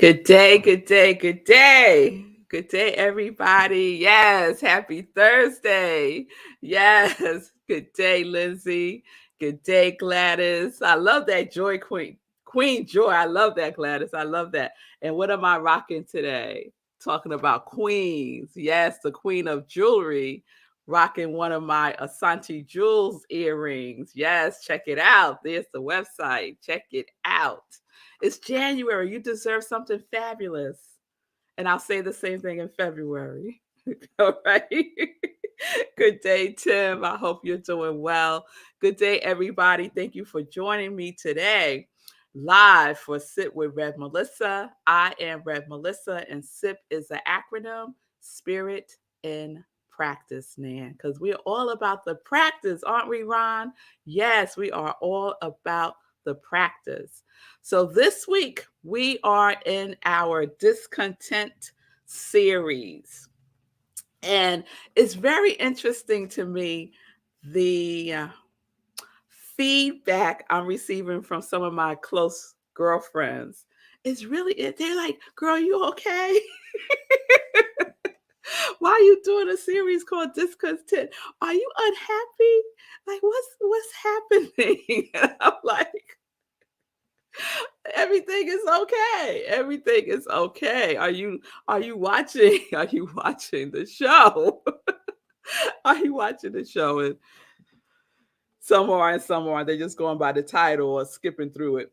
Good day, good day, good day. Good day, everybody. Yes, happy Thursday. Yes, good day, Lindsay. Good day, Gladys. I love that Joy Queen. Queen Joy. I love that, Gladys. I love that. And what am I rocking today? Talking about queens. Yes, the queen of jewelry. Rocking one of my Asante Jewels earrings. Yes, check it out. There's the website. Check it out. It's January. You deserve something fabulous. And I'll say the same thing in February. All right. Good day, Tim. I hope you're doing well. Good day, everybody. Thank you for joining me today live for Sit with Rev Melissa. I am Rev Melissa, and SIP is an acronym, Spirit in Practice, man, because we're all about the practice, aren't we, Ron? Yes, we are all about the practice. So this week, we are in our Discontent series. And it's very interesting to me the feedback I'm receiving from some of my close girlfriends. It's really, they're like, girl, you okay? Why are you doing a series called Discontent? Are you unhappy? Like, what's happening? And I'm like, everything is okay. Everything is okay. Are you watching? Are you watching the show? Are you watching the show? And some are and some aren't. They're just going by the title or skipping through it.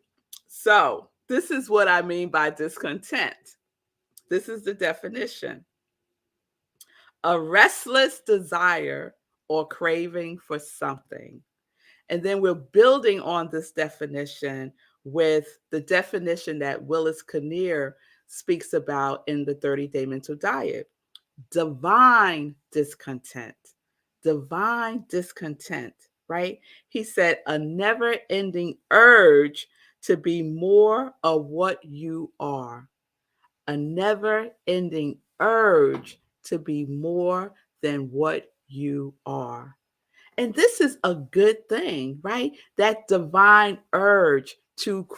So this is what I mean by discontent. This is the definition: a restless desire or craving for something. And then we're building on this definition with the definition that Willis Kinnear speaks about in the 30-Day Mental Diet: divine discontent. Divine discontent, right? He said, a never ending urge to be more of what you are. A never ending urge to be more than what you are. And this is a good thing, right? That divine urge to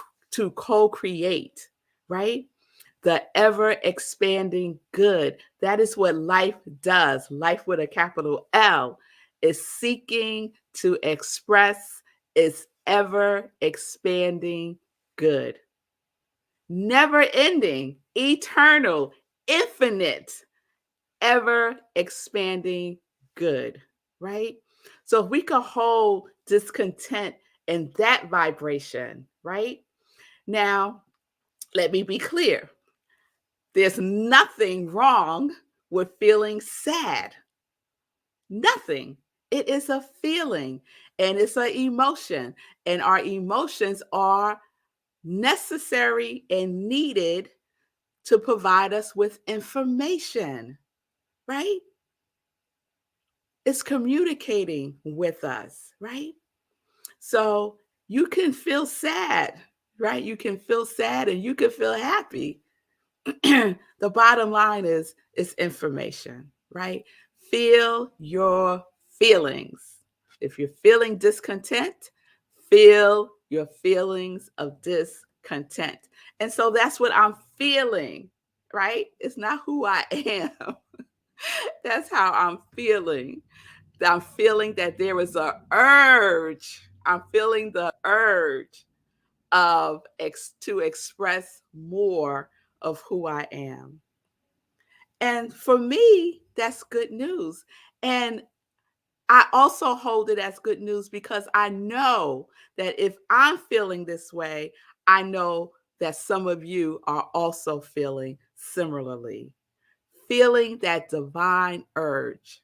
co-create, right? The ever expanding good. That is what life does. Life with a capital L is seeking to express its ever expanding good. Never ending, eternal, infinite, ever expanding good, right? So if we could hold discontent in that vibration, right? Now, let me be clear. There's nothing wrong with feeling sad. Nothing. It is a feeling and it's an emotion. And our emotions are necessary and needed to provide us with information, right? It's communicating with us, right? So you can feel sad, right? You can feel sad and you can feel happy. The bottom line is it's information, right? Feel your feelings. If you're feeling discontent, feel your feelings of discontent. And so that's what I'm feeling, right? It's not who I am. That's how I'm feeling. I'm feeling that there is a urge. I'm feeling the urge to express more of who I am. And for me, that's good news. And I also hold it as good news because I know that if I'm feeling this way, I know that some of you are also feeling similarly, feeling that divine urge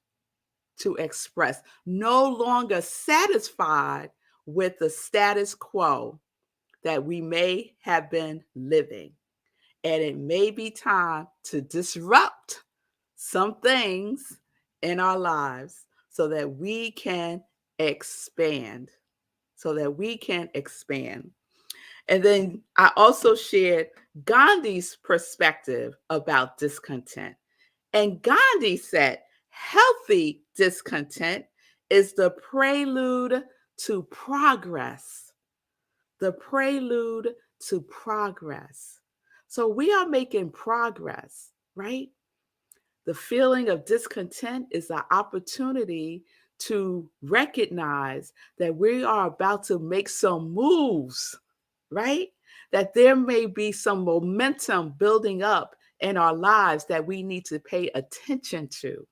to express, no longer satisfied with the status quo that we may have been living. And it may be time to disrupt some things in our lives so that we can expand. So that we can expand. And then I also shared Gandhi's perspective about discontent. And Gandhi said, healthy discontent is the prelude to progress. The prelude to progress. So we are making progress, right? The feeling of discontent is an opportunity to recognize that we are about to make some moves, right? That there may be some momentum building up in our lives that we need to pay attention to,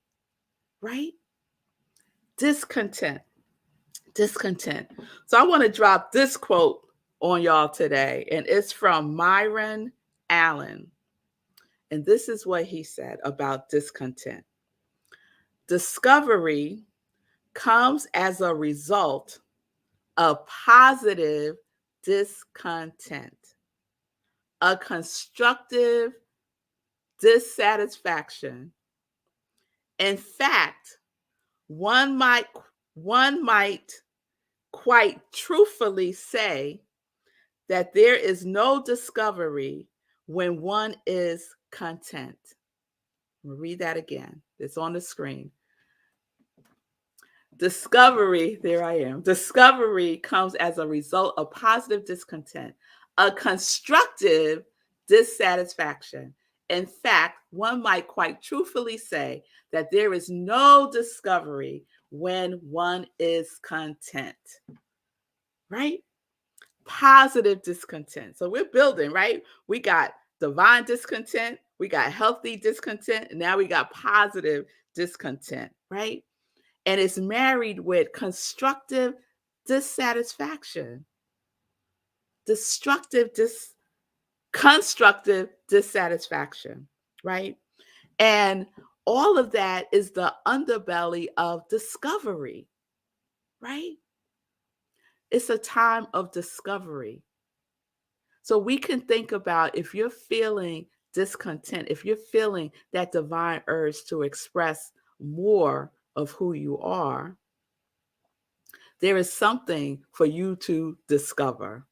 right? Discontent, discontent. So I want to drop this quote on y'all today, and it's from Myron Allen. And this is what he said about discontent. Discovery comes as a result of positive discontent, a constructive dissatisfaction. In fact, one might one might quite truthfully say that there is no discovery when one is content. I'll read that again. It's on the screen. Discovery, there I am. Discovery comes as a result of positive discontent, a constructive dissatisfaction. In fact, one might quite truthfully say that there is no discovery when one is content, right? Positive discontent. So we're building, right? We got divine discontent, we got healthy discontent, and now we got positive discontent, right? And it's married with constructive dissatisfaction, constructive dissatisfaction, right? And all of that is the underbelly of discovery, right? It's a time of discovery. So we can think about, if you're feeling discontent, if you're feeling that divine urge to express more of who you are, there is something for you to discover.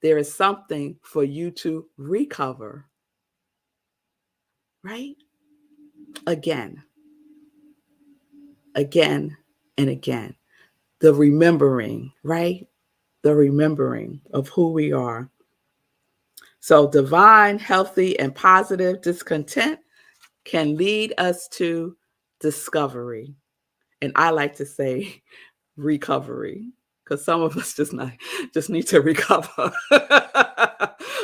There is something for you to recover, right? Again, again, and again. The remembering, right? The remembering of who we are. So, divine, healthy, and positive discontent can lead us to discovery. And I like to say recovery, because some of us just need to recover.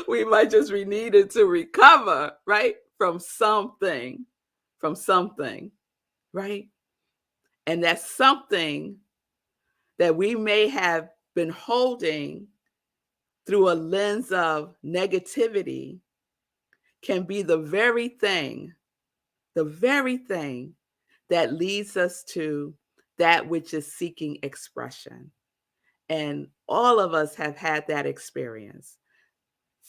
We might just be needed to recover, right? From something, right? And that's something that we may have been holding through a lens of negativity can be the very thing that leads us to that which is seeking expression. And all of us have had that experience.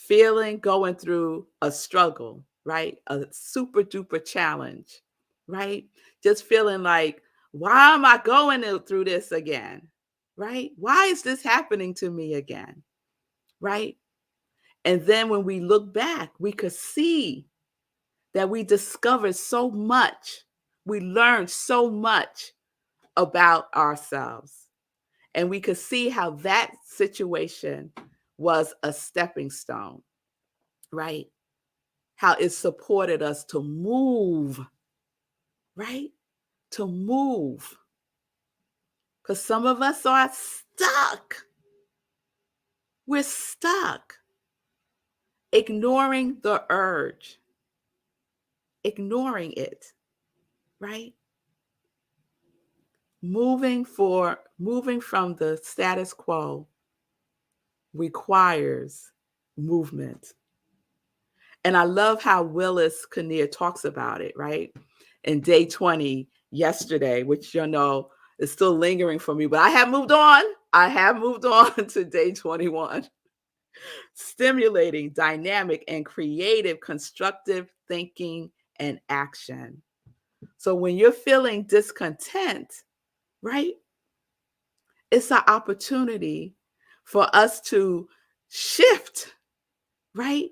Going through a struggle, right? A super duper challenge, right? Just feeling like, why am I going through this again? Right? Why is this happening to me again? Right? And then when we look back, we could see that we discovered so much. We learned so much about ourselves. And we could see how that situation was a stepping stone, right? How it supported us to move, right? To move. Because some of us are stuck. We're stuck, ignoring the urge, ignoring it, right? Moving from the status quo requires movement. And I love how Willis Kinnear talks about it, right? In day 20 yesterday, which is still lingering for me, but I have moved on. I have moved on to day 21. Stimulating, dynamic, and creative, constructive thinking and action. So when you're feeling discontent, right? It's an opportunity for us to shift, right?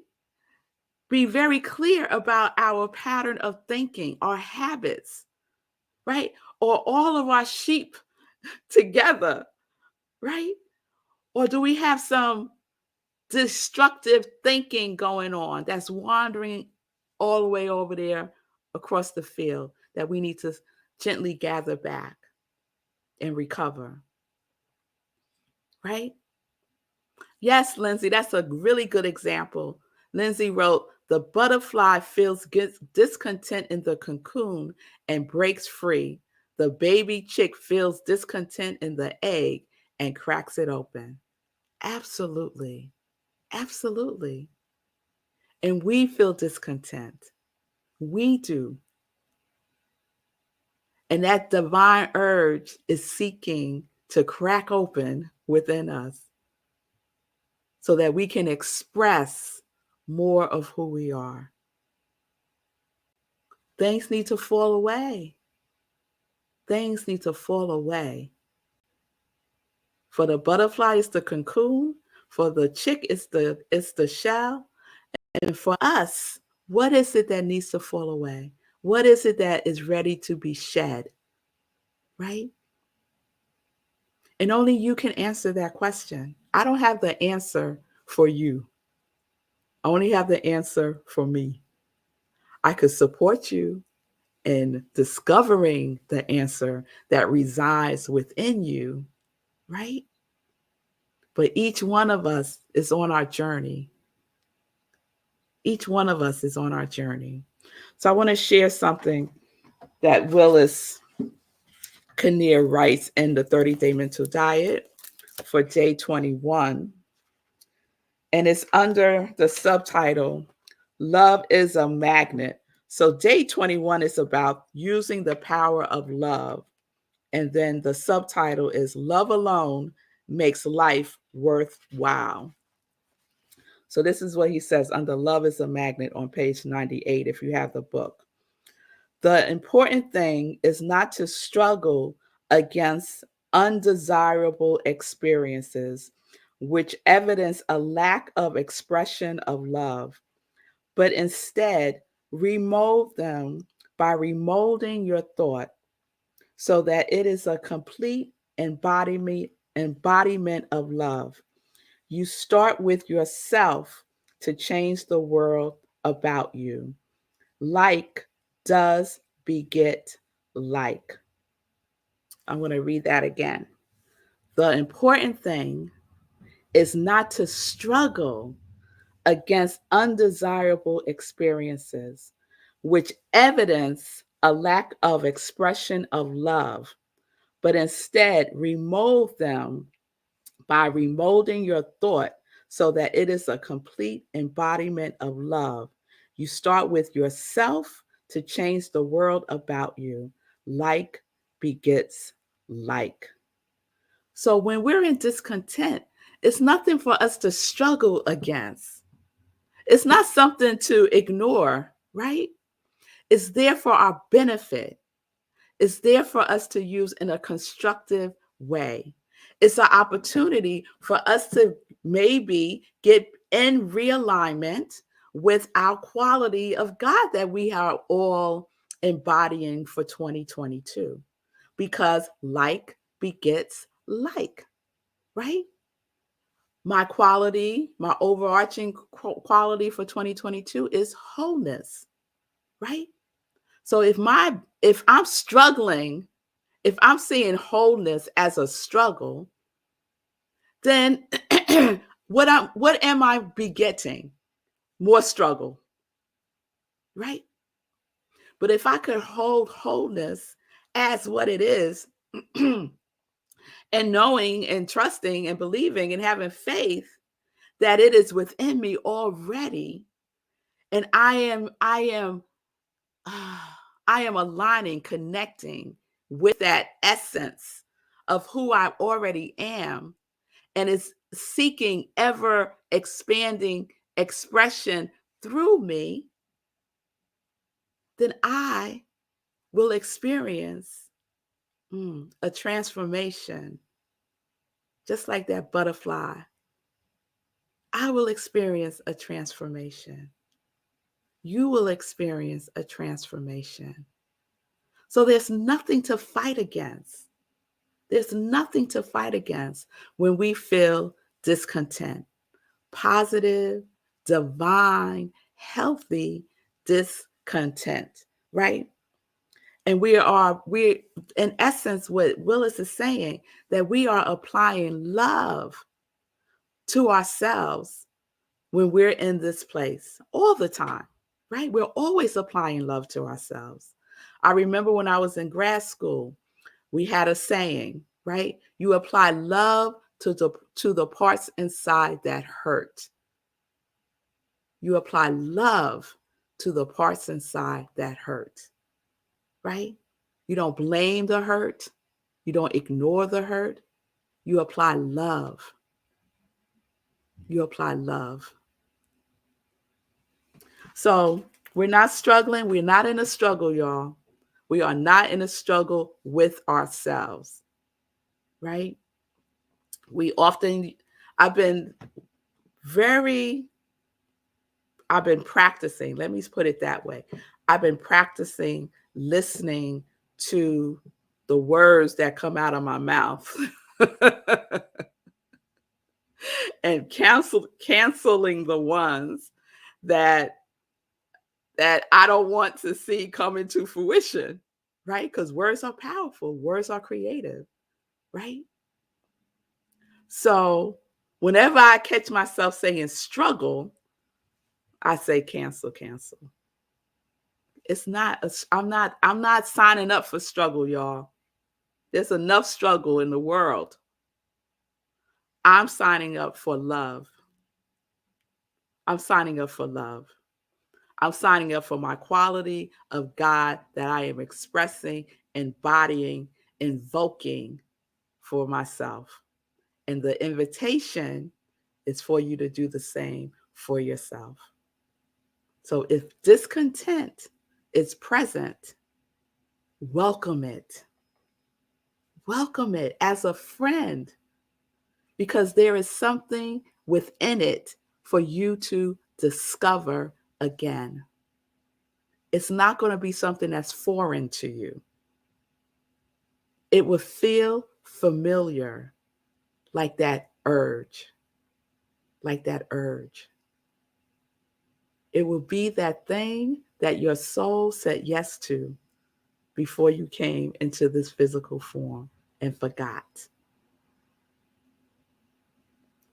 Be very clear about our pattern of thinking, our habits, right? Or all of our sheep together, right? Or do we have some destructive thinking going on that's wandering all the way over there across the field that we need to gently gather back and recover, right? Yes, Lindsay, that's a really good example. Lindsay wrote, the butterfly feels discontent in the cocoon and breaks free. The baby chick feels discontent in the egg and cracks it open. Absolutely. Absolutely. And we feel discontent. We do. And that divine urge is seeking to crack open within us so that we can express more of who we are. Things need to fall away. Things need to fall away. For the butterfly, it's the cocoon. For the chick, it's the shell. And for us, what is it that needs to fall away? What is it that is ready to be shed? Right? And only you can answer that question. I don't have the answer for you. I only have the answer for me. I could support you in discovering the answer that resides within you, right? But each one of us is on our journey. Each one of us is on our journey. So I want to share something that Willis Kinnear writes in the 30-Day Mental Diet for day 21. And it's under the subtitle, Love is a Magnet. So day 21 is about using the power of love. And then the subtitle is Love Alone Makes Life Worthwhile. So this is what he says under Love is a Magnet on page 98, if you have the book. The important thing is not to struggle against undesirable experiences, which evidence a lack of expression of love, but instead remold them by remolding your thought so that it is a complete embodiment of love. You start with yourself to change the world about you. Like does beget like. I'm going to read that again. The important thing is not to struggle against undesirable experiences, which evidence a lack of expression of love, but instead remold them by remolding your thought so that it is a complete embodiment of love. You start with yourself to change the world about you. Like begets like. So when we're in discontent, it's nothing for us to struggle against. It's not something to ignore, right? It's there for our benefit. It's there for us to use in a constructive way. It's an opportunity for us to maybe get in realignment with our quality of God that we are all embodying for 2022. Because like begets like, right? My quality, my overarching quality for 2022 is wholeness, right? So if I'm struggling, if I'm seeing wholeness as a struggle, then what am I begetting? More struggle, right? But if I could hold wholeness as what it is, and knowing and trusting and believing and having faith that it is within me already, and I am aligning, connecting with that essence of who I already am, and is seeking ever expanding expression through me, then I will experience a transformation, just like that butterfly. I will experience a transformation. You will experience a transformation. So there's nothing to fight against. There's nothing to fight against when we feel discontent. positive, divine, healthy discontent, right? And we in essence, what Willis is saying, that we are applying love to ourselves when we're in this place all the time, right? We're always applying love to ourselves. I remember when I was in grad school, we had a saying, right? You apply love to the parts inside that hurt. You apply love to the parts inside that hurt, right? You don't blame the hurt. You don't ignore the hurt. You apply love. You apply love. So we're not struggling. We're not in a struggle, y'all. We are not in a struggle with ourselves, right? We often, I've been practicing, let me put it that way. I've been practicing listening to the words that come out of my mouth and canceling the ones that I don't want to see come into fruition, right? Because words are powerful, words are creative, right? So whenever I catch myself saying struggle, I say cancel. It's not, I'm not signing up for struggle, y'all. There's enough struggle in the world. I'm signing up for love. I'm signing up for love. I'm signing up for my quality of God that I am expressing, embodying, invoking for myself. And the invitation is for you to do the same for yourself. So if discontent is present, welcome it. Welcome it as a friend, because there is something within it for you to discover again. It's not going to be something that's foreign to you. It will feel familiar, like that urge. Like that urge. It will be that thing that your soul said yes to before you came into this physical form and forgot.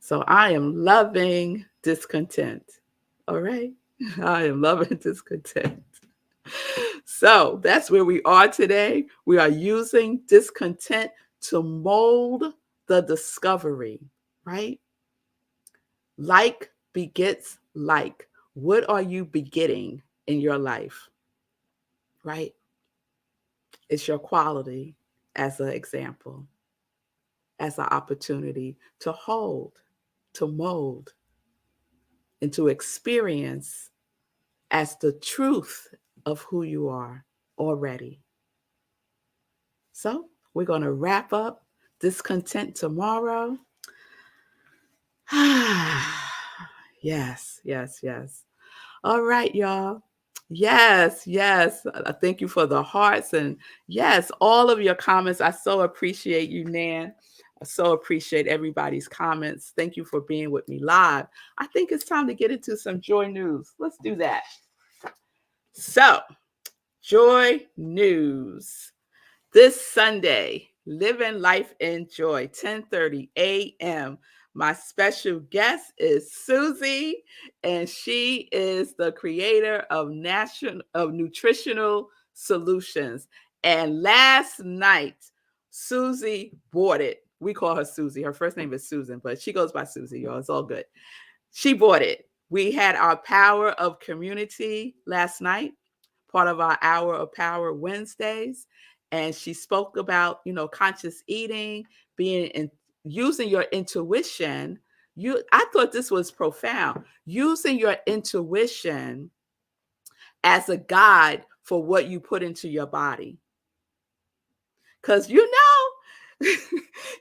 So I am loving discontent. All right? I am loving discontent. So that's where we are today. We are using discontent to mold the discovery, right? Like begets like. What are you begetting in your life, right? It's your quality as an example, as an opportunity to hold, to mold, and to experience as the truth of who you are already. So we're going to wrap up discontent tomorrow. Yes. All right, y'all. Yes. Thank you for the hearts. And yes, all of your comments. I so appreciate you, Nan. I so appreciate everybody's comments. Thank you for being with me live. I think it's time to get into some joy news. Let's do that. So, joy news. This Sunday, Living Life in Joy, 10:30 a.m. My special guest is Susie, and she is the creator of Nutritional Solutions. And last night, Susie bought it. We call her Susie. Her first name is Susan, but she goes by Susie, y'all. It's all good. She bought it. We had our Power of Community last night, part of our Hour of Power Wednesdays. And she spoke about, conscious eating, using your intuition. I thought this was profound. Using your intuition as a guide for what you put into your body. Because you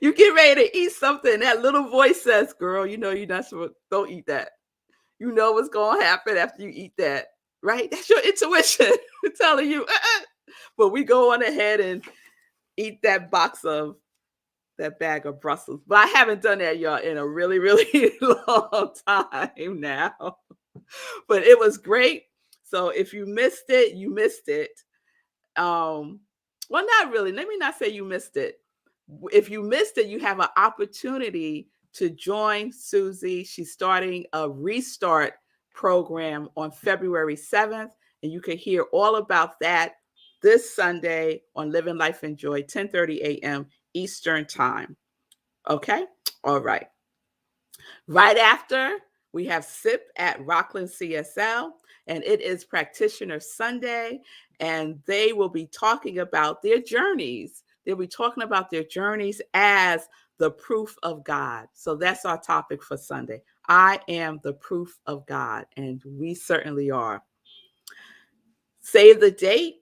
get ready to eat something, that little voice says, girl, you're not supposed, don't eat that. You know what's going to happen after you eat that, right? That's your intuition telling you. But we go on ahead and eat that box of that bag of Brussels. But I haven't done that, y'all, in a really, really long time now. But it was great. So if you missed it, you missed it. Well, not really. Let me not say you missed it. If you missed it, you have an opportunity to join Susie. She's starting a restart program on February 7th, and you can hear all about that this Sunday on Living Life in Joy, 10:30 a.m. Eastern Time. Okay? All right. Right after, we have SIP at Rockland CSL, and it is Practitioner Sunday, and they will be talking about their journeys. They'll be talking about their journeys as the proof of God. So that's our topic for Sunday. I am the proof of God, and we certainly are. Save the date.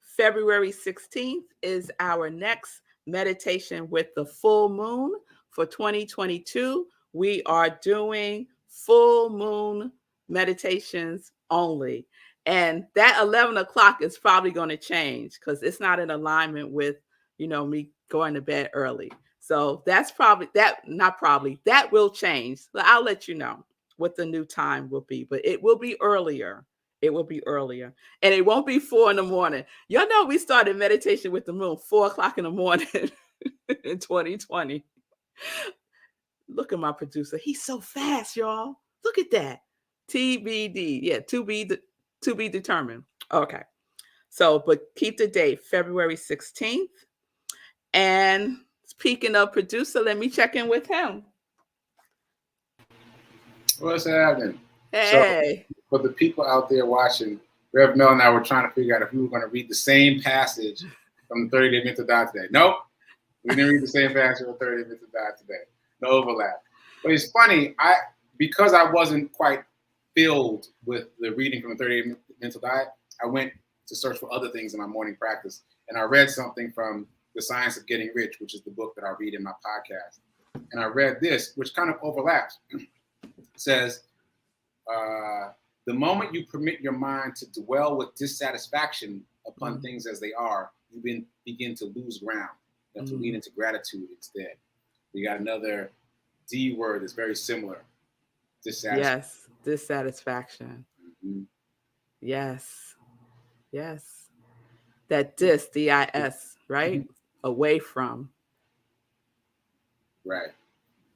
February 16th is our next meditation with the full moon for 2022. We are doing full moon meditations only. And that 11 o'clock is probably going to change because it's not in alignment with, me going to bed early. So that's that will change. I'll let you know what the new time will be, but it will be earlier. It will be earlier. And it won't be 4 a.m. Y'all know we started meditation with the moon 4 o'clock in the morning in 2020. Look at my producer. He's so fast, y'all. Look at that. TBD. Yeah, to be determined. Okay. So, but keep the date, February 16th. And speaking of producer, let me check in with him. What's happening? Hey. So, for the people out there watching, Rev Mel and I were trying to figure out if we were going to read the same passage from the 30-Day Mental Diet today. Nope. We didn't read the same passage from the 30-Day Mental Diet today. No overlap. But it's funny, because I wasn't quite filled with the reading from the 30-Day Mental Diet, I went to search for other things in my morning practice. And I read something from The Science of Getting Rich, which is the book that I read in my podcast. And I read this, which kind of overlaps. It says, the moment you permit your mind to dwell with dissatisfaction upon things as they are, you begin to lose ground. You have to lean into gratitude instead. We got another D word that's very similar. Dissatisfaction. Yes, dissatisfaction. Mm-hmm. Yes. That D-I-S, right? Mm-hmm. Away from. Right.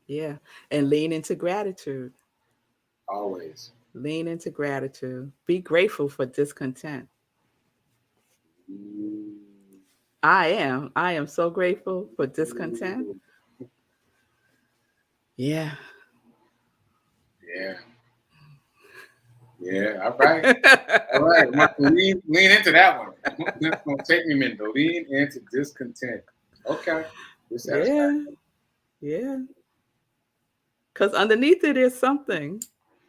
Yeah. And lean into gratitude. Always. Lean into gratitude. Be grateful for discontent. I am so grateful for discontent. Yeah. All right. Lean into that one. It's going to take me a minute to lean into discontent. Okay. Yeah. Because underneath it is something.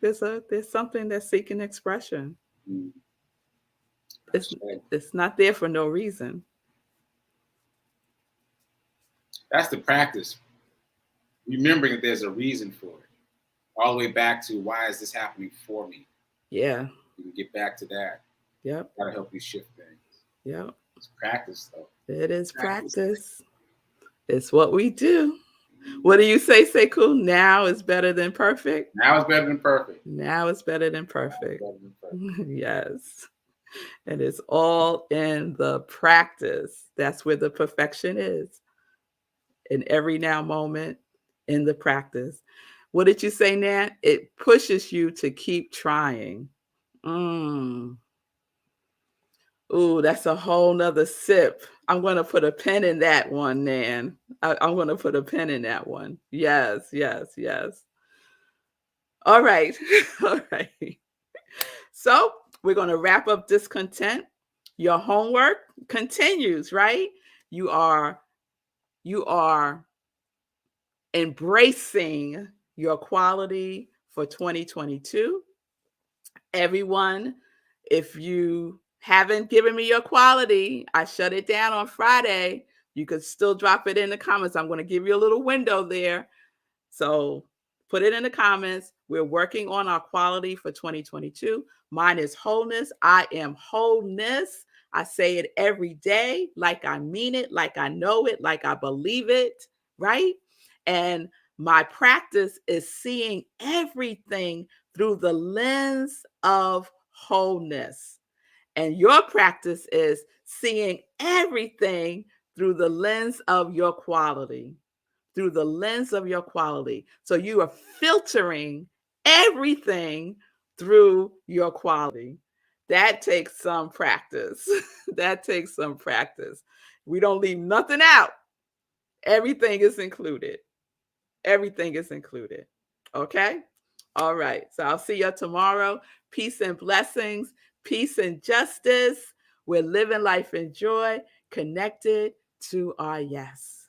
There's something that's seeking expression. It's not there for no reason. That's the practice. Remembering that there's a reason for it. All the way back to, why is this happening for me? Yeah. You can get back to that. Yep. That'll help you shift things. Yep. It's practice, though. It is practice. It's what we do. What do you say, Sekou? Now is better than perfect? Now is better than perfect. Now is better than perfect. Yes. And it's all in the practice. That's where the perfection is. In every now moment, in the practice. What did you say, Nat? It pushes you to keep trying. Ooh, that's a whole nother sip. I'm going to put a pen in that one, Nan. I'm going to put a pen in that one. Yes. All right. All right. So we're going to wrap up discontent. Your homework continues, right? You are embracing your quality for 2022. Everyone, if you haven't given me your quality, I shut it down on Friday. You could still drop it in the comments. I'm going to give you a little window there. So put it in the comments. We're working on our quality for 2022. Mine is wholeness. I am wholeness. I say it every day, like I mean it, like I know it, like I believe it. right? And my practice is seeing everything through the lens of wholeness. And your practice is seeing everything through the lens of your quality, through the lens of your quality. So you are filtering everything through your quality. That takes some practice. That takes some practice. We don't leave nothing out. Everything is included. Everything is included. Okay? All right. So I'll see you tomorrow. Peace and blessings, peace and justice. We're living life in joy, connected to our yes.